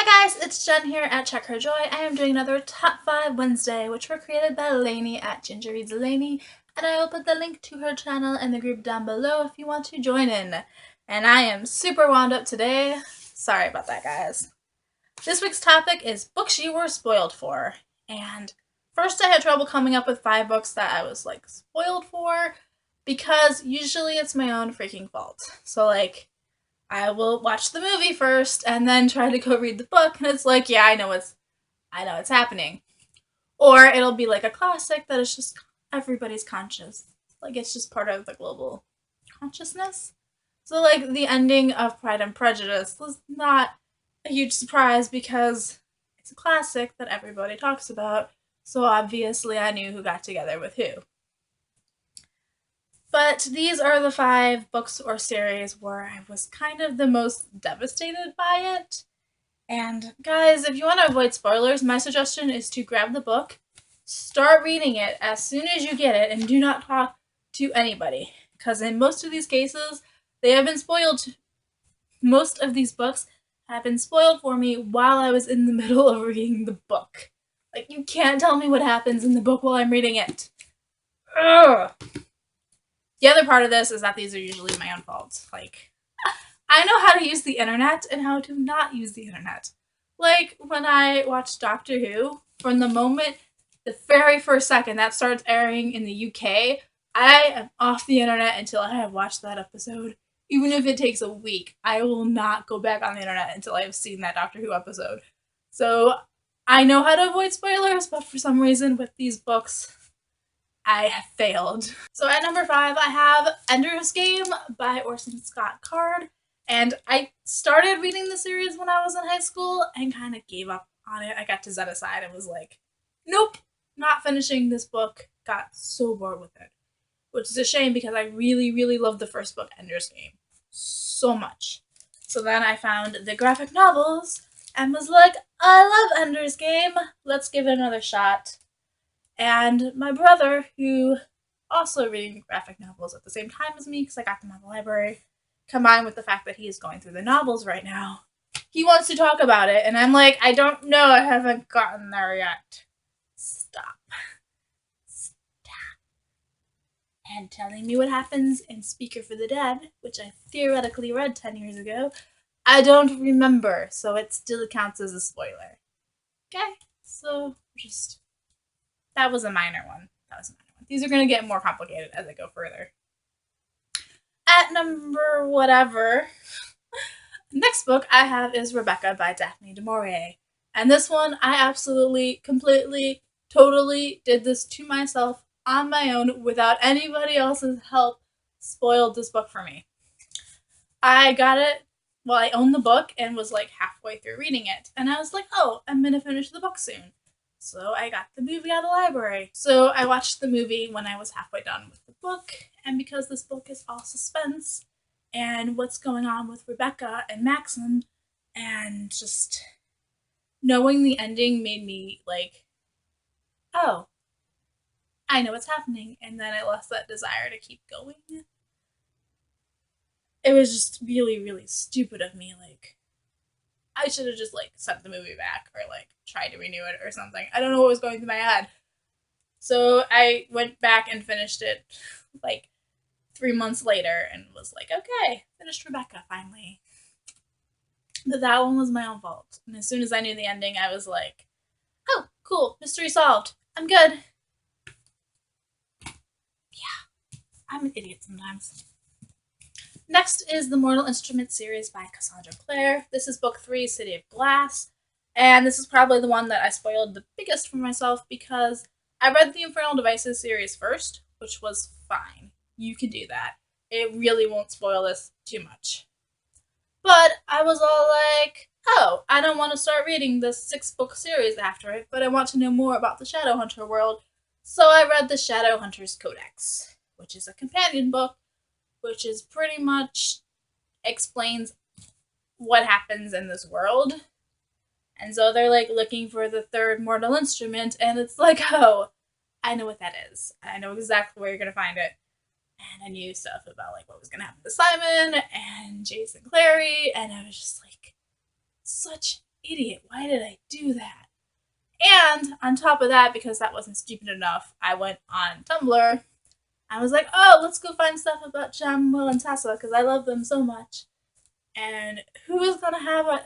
Hi guys, it's Jen here at Check Her Joy. I am doing another Top 5 Wednesday, which were created by Lainey at Ginger Reads Lainey, and I will put the link to her channel in the group down below if you want to join in. And I am super wound up today. Sorry about that, guys. This week's topic is books you were spoiled for. And first I had trouble coming up with 5 books that I was, spoiled for, because usually it's my own freaking fault. So, I will watch the movie first and then try to go read the book, and it's like, yeah, I know it's happening. Or it'll be like a classic that is just everybody's conscious. Like it's just part of the global consciousness. So the ending of Pride and Prejudice was not a huge surprise because it's a classic that everybody talks about. So obviously I knew who got together with who. But these are the 5 books or series where I was kind of the most devastated by it. And guys, if you want to avoid spoilers, my suggestion is to grab the book, start reading it as soon as you get it, and do not talk to anybody. Because in most of these cases, they have been spoiled. Most of these books have been spoiled for me while I was in the middle of reading the book. Like, you can't tell me what happens in the book while I'm reading it. Ugh. The other part of this is that these are usually my own fault. I know how to use the internet and how to not use the internet. Like, when I watched Doctor Who, from the very first second that starts airing in the UK, I am off the internet until I have watched that episode. Even if it takes a week, I will not go back on the internet until I have seen that Doctor Who episode. So, I know how to avoid spoilers, but for some reason with these books, I have failed. So at number 5, I have Ender's Game by Orson Scott Card. And I started reading the series when I was in high school and kind of gave up on it. I got to Zed-A-Side and was like, nope, not finishing this book. Got so bored with it. Which is a shame because I really, really loved the first book, Ender's Game. So much. So then I found the graphic novels and was like, I love Ender's Game. Let's give it another shot. And my brother, who also reading graphic novels at the same time as me because I got them at the library, combined with the fact that he is going through the novels right now, he wants to talk about it, and I'm like, I don't know, I haven't gotten there yet. Stop. And telling me what happens in Speaker for the Dead, which I theoretically read 10 years ago, I don't remember, so it still counts as a spoiler. Okay, so that was a minor one. These are going to get more complicated as I go further. At number whatever, next book I have is Rebecca by Daphne du Maurier. And this one, I absolutely, completely, totally did this to myself on my own without anybody else's help, spoiled this book for me. I got it, I owned the book and was halfway through reading it. And I was like, oh, I'm going to finish the book soon. So I got the movie out of the library. So I watched the movie when I was halfway done with the book, and because this book is all suspense and what's going on with Rebecca and Maxim, and just knowing the ending made me oh, I know what's happening, and then I lost that desire to keep going. It was just really, really stupid of me. I should have just sent the movie back or tried to renew it or something. I don't know what was going through my head. So I went back and finished it 3 months later and was like, okay, finished Rebecca finally. But that one was my own fault. And as soon as I knew the ending, I was like, oh, cool, mystery solved. I'm good. Yeah, I'm an idiot sometimes. Next is the Mortal Instruments series by Cassandra Clare. This is book 3, City of Glass. And this is probably the one that I spoiled the biggest for myself because I read the Infernal Devices series first, which was fine. You can do that. It really won't spoil this too much. But I was all like, oh, I don't want to start reading this 6-book series after it, but I want to know more about the Shadowhunter world. So I read the Shadowhunter's Codex, which is a companion book, which is pretty much explains what happens in this world. And so they're looking for the 3rd mortal instrument, and it's oh, I know what that is. I know exactly where you're going to find it. And I knew stuff about what was going to happen to Simon and Jason Clary, and I was just such idiot. Why did I do that? And on top of that, because that wasn't stupid enough, I went on Tumblr. I was like, oh, let's go find stuff about Jam, Will, and Tessa because I love them so much. And who is going to have an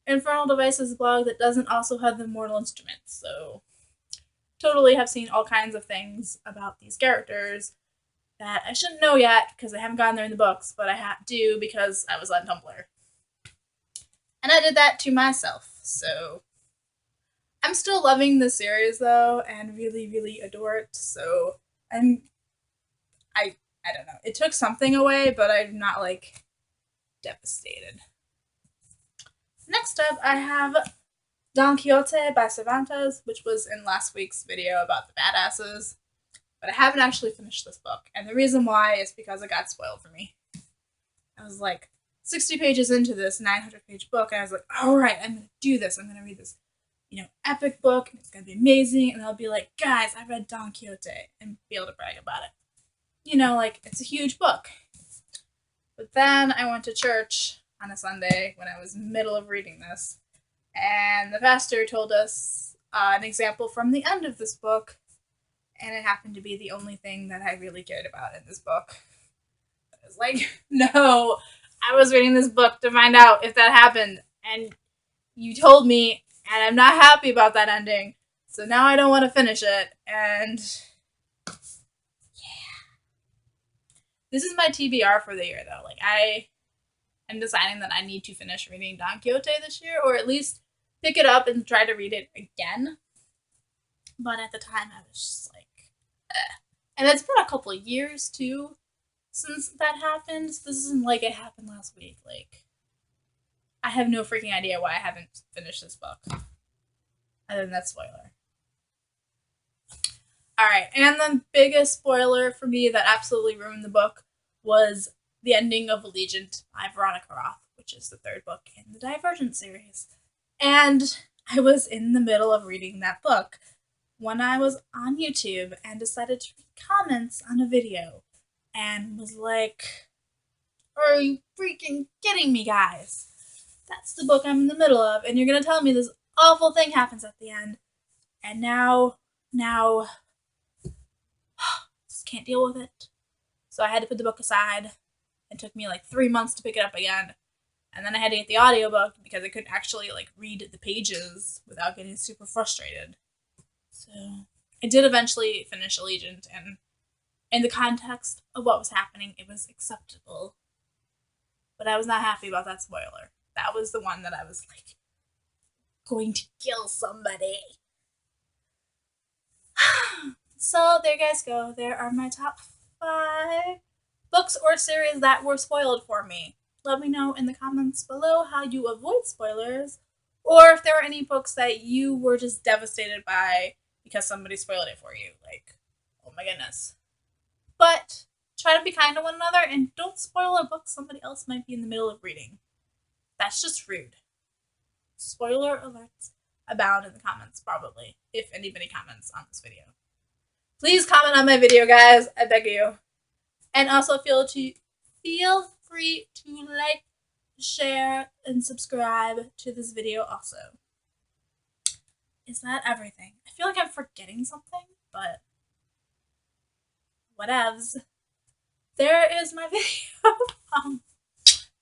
Infernal Devices blog that doesn't also have the Mortal Instruments? So, totally have seen all kinds of things about these characters that I shouldn't know yet because I haven't gotten there in the books, but I do because I was on Tumblr. And I did that to myself. So, I'm still loving the series though and really, really adore it. So, I don't know. It took something away, but I'm not like devastated. Next up, I have Don Quixote by Cervantes, which was in last week's video about the badasses. But I haven't actually finished this book, and the reason why is because it got spoiled for me. I was like 60 pages into this 900-page book, and I was like, all right, I'm going to do this. I'm going to read this, epic book, and it's going to be amazing, and I'll be like, guys, I read Don Quixote, and be able to brag about it. It's a huge book. But then I went to church on a Sunday when I was in the middle of reading this, and the pastor told us an example from the end of this book, and it happened to be the only thing that I really cared about in this book. I was like, no, I was reading this book to find out if that happened, and you told me, and I'm not happy about that ending, so now I don't want to finish it, and this is my TBR for the year, though. I am deciding that I need to finish reading Don Quixote this year, or at least pick it up and try to read it again. But at the time, I was just like, eh. And it's been a couple of years, too, since that happened. So this isn't like it happened last week. I have no freaking idea why I haven't finished this book. Other than that spoiler. Alright, and the biggest spoiler for me that absolutely ruined the book was the ending of Allegiant by Veronica Roth, which is the third book in the Divergent series. And I was in the middle of reading that book when I was on YouTube and decided to read comments on a video and was like, are you freaking kidding me, guys? That's the book I'm in the middle of, and you're gonna tell me this awful thing happens at the end. And now, just can't deal with it. So I had to put the book aside. It took me 3 months to pick it up again. And then I had to get the audiobook because I couldn't actually read the pages without getting super frustrated. So I did eventually finish Allegiant, and in the context of what was happening, it was acceptable. But I was not happy about that spoiler. That was the one that I was going to kill somebody. So there you guys go. There are my top 5 books or series that were spoiled for me. Let me know in the comments below how you avoid spoilers, or if there were any books that you were just devastated by because somebody spoiled it for you. Oh my goodness. But try to be kind to one another and don't spoil a book somebody else might be in the middle of reading. That's just rude. Spoiler alerts abound in the comments, probably, if anybody comments on this video. Please comment on my video, guys. I beg you. And also feel free to like, share, and subscribe to this video also. Is that everything? I feel like I'm forgetting something, but whatevs. There is my video.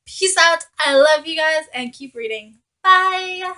Peace out. I love you guys and keep reading. Bye.